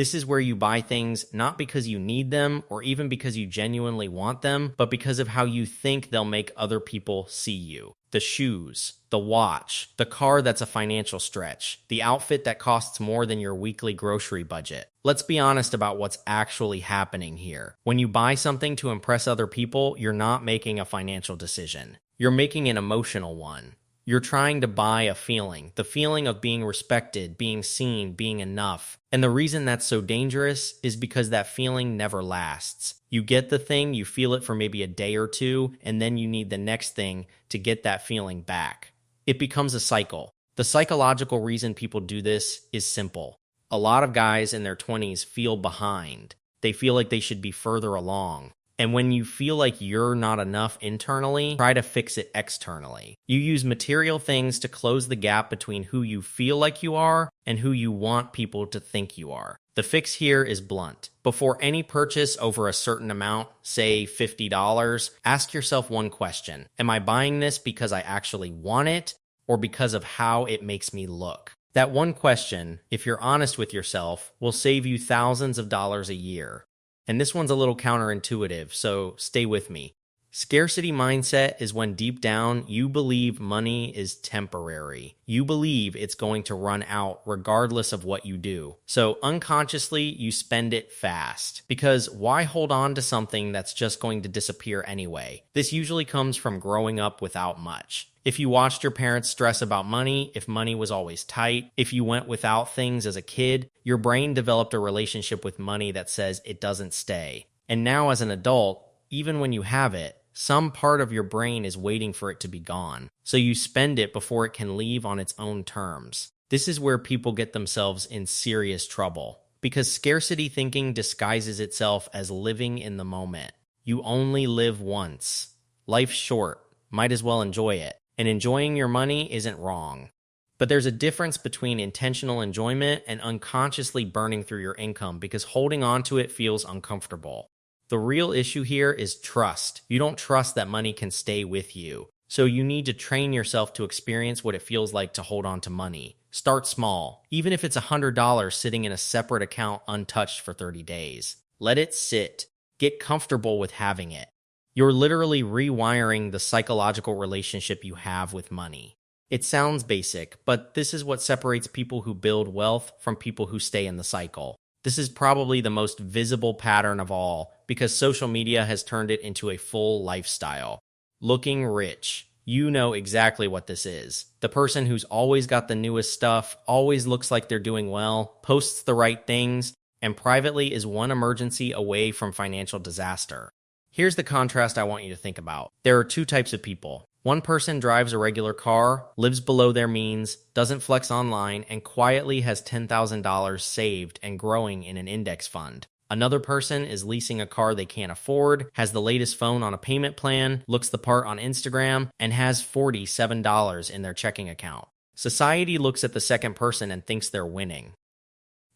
This is where you buy things not because you need them or even because you genuinely want them, but because of how you think they'll make other people see you. The shoes, the watch, the car that's a financial stretch, the outfit that costs more than your weekly grocery budget. Let's be honest about what's actually happening here. When you buy something to impress other people, you're not making a financial decision. You're making an emotional one. You're trying to buy a feeling, the feeling of being respected, being seen, being enough. And the reason that's so dangerous is because that feeling never lasts. You get the thing, you feel it for maybe a day or two, and then you need the next thing to get that feeling back. It becomes a cycle. The psychological reason people do this is simple. A lot of guys in their 20s feel behind. They feel like they should be further along. And when you feel like you're not enough internally, try to fix it externally. You use material things to close the gap between who you feel like you are and who you want people to think you are. The fix here is blunt. Before any purchase over a certain amount, say $50, ask yourself one question. Am I buying this because I actually want it or because of how it makes me look? That one question, if you're honest with yourself, will save you thousands of dollars a year. And this one's a little counterintuitive, so stay with me. Scarcity mindset is when deep down you believe money is temporary. You believe it's going to run out regardless of what you do. So unconsciously, you spend it fast. Because why hold on to something that's just going to disappear anyway? This usually comes from growing up without much. If you watched your parents stress about money, if money was always tight, if you went without things as a kid, your brain developed a relationship with money that says it doesn't stay. And now as an adult, even when you have it, some part of your brain is waiting for it to be gone. So you spend it before it can leave on its own terms. This is where people get themselves in serious trouble. Because scarcity thinking disguises itself as living in the moment. You only live once. Life's short. Might as well enjoy it. And enjoying your money isn't wrong. But there's a difference between intentional enjoyment and unconsciously burning through your income because holding on to it feels uncomfortable. The real issue here is trust. You don't trust that money can stay with you. So you need to train yourself to experience what it feels like to hold on to money. Start small, even if it's $100 sitting in a separate account untouched for 30 days. Let it sit. Get comfortable with having it. You're literally rewiring the psychological relationship you have with money. It sounds basic, but this is what separates people who build wealth from people who stay in the cycle. This is probably the most visible pattern of all because social media has turned it into a full lifestyle. Looking rich. You know exactly what this is. The person who's always got the newest stuff, always looks like they're doing well, posts the right things, and privately is one emergency away from financial disaster. Here's the contrast I want you to think about. There are two types of people. One person drives a regular car, lives below their means, doesn't flex online, and quietly has $10,000 saved and growing in an index fund. Another person is leasing a car they can't afford, has the latest phone on a payment plan, looks the part on Instagram, and has $47 in their checking account. Society looks at the second person and thinks they're winning.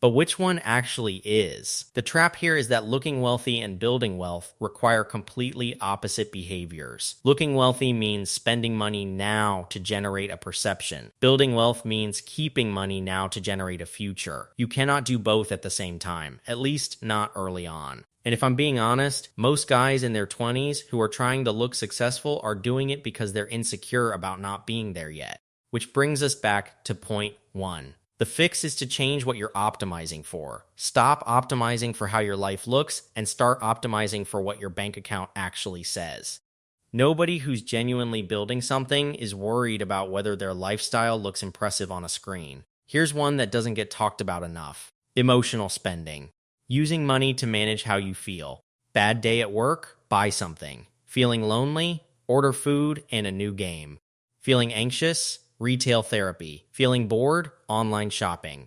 But which one actually is? The trap here is that looking wealthy and building wealth require completely opposite behaviors. Looking wealthy means spending money now to generate a perception. Building wealth means keeping money now to generate a future. You cannot do both at the same time, at least not early on. And if I'm being honest, most guys in their 20s who are trying to look successful are doing it because they're insecure about not being there yet. Which brings us back to point 1. The fix is to change what you're optimizing for. Stop optimizing for how your life looks and start optimizing for what your bank account actually says. Nobody who's genuinely building something is worried about whether their lifestyle looks impressive on a screen. Here's one that doesn't get talked about enough. Emotional spending. Using money to manage how you feel. Bad day at work? Buy something. Feeling lonely? Order food and a new game. Feeling anxious? Retail therapy. Feeling bored? Online shopping.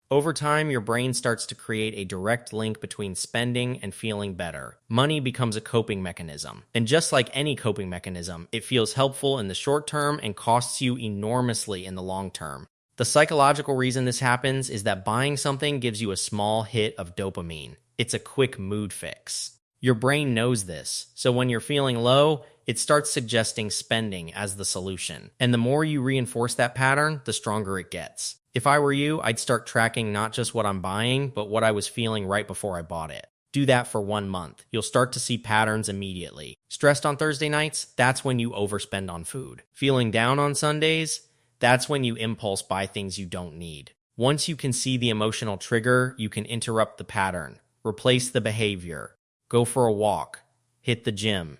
Over time, your brain starts to create a direct link between spending and feeling better. Money becomes a coping mechanism. And just like any coping mechanism, it feels helpful in the short term and costs you enormously in the long term. The psychological reason this happens is that buying something gives you a small hit of dopamine. It's a quick mood fix. Your brain knows this, so when you're feeling low, it starts suggesting spending as the solution. And the more you reinforce that pattern, the stronger it gets. If I were you, I'd start tracking not just what I'm buying, but what I was feeling right before I bought it. Do that for 1 month. You'll start to see patterns immediately. Stressed on Thursday nights? That's when you overspend on food. Feeling down on Sundays? That's when you impulse buy things you don't need. Once you can see the emotional trigger, you can interrupt the pattern, replace the behavior, go for a walk, hit the gym,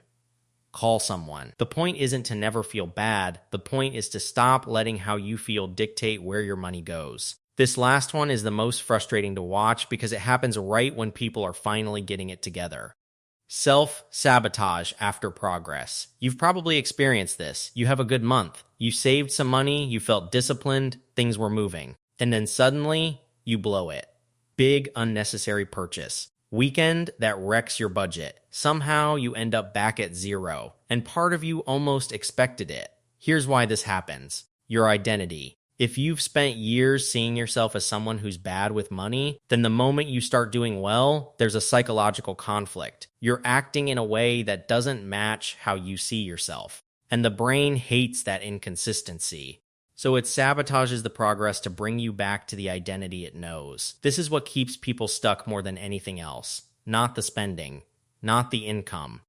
call someone. The point isn't to never feel bad. The point is to stop letting how you feel dictate where your money goes. This last one is the most frustrating to watch because it happens right when people are finally getting it together. Self-sabotage after progress. You've probably experienced this. You have a good month. You saved some money, you felt disciplined, things were moving. And then suddenly, you blow it. Big unnecessary purchase. Weekend that wrecks your budget. Somehow you end up back at zero. And part of you almost expected it. Here's why this happens. Your identity. If you've spent years seeing yourself as someone who's bad with money, then the moment you start doing well, there's a psychological conflict. You're acting in a way that doesn't match how you see yourself. And the brain hates that inconsistency. So it sabotages the progress to bring you back to the identity it knows. This is what keeps people stuck more than anything else. Not the spending, not the income.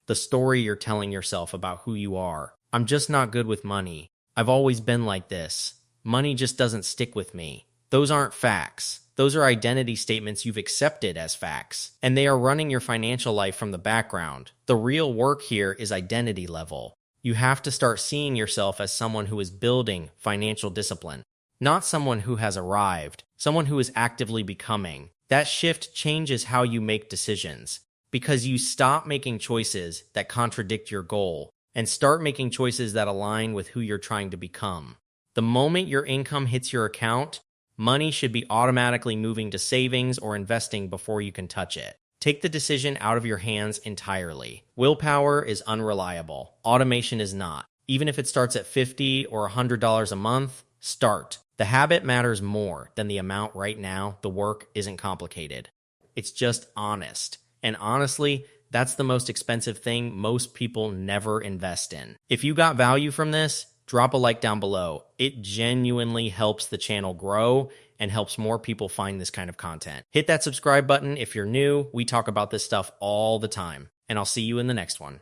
The story you're telling yourself about who you are. I'm just not good with money. I've always been like this. Money just doesn't stick with me. Those aren't facts. Those are identity statements you've accepted as facts. And they are running your financial life from the background. The real work here is identity level. You have to start seeing yourself as someone who is building financial discipline, not someone who has arrived, someone who is actively becoming. That shift changes how you make decisions because you stop making choices that contradict your goal and start making choices that align with who you're trying to become. The moment your income hits your account, money should be automatically moving to savings or investing before you can touch it. Take the decision out of your hands entirely. Willpower is unreliable. Automation is not. Even if it starts at $50 or $100 a month, start. The habit matters more than the amount right now. The work isn't complicated. It's just honest. And honestly, that's the most expensive thing most people never invest in. If you got value from this, drop a like down below. It genuinely helps the channel grow and helps more people find this kind of content. Hit that subscribe button if you're new. We talk about this stuff all the time, and I'll see you in the next one.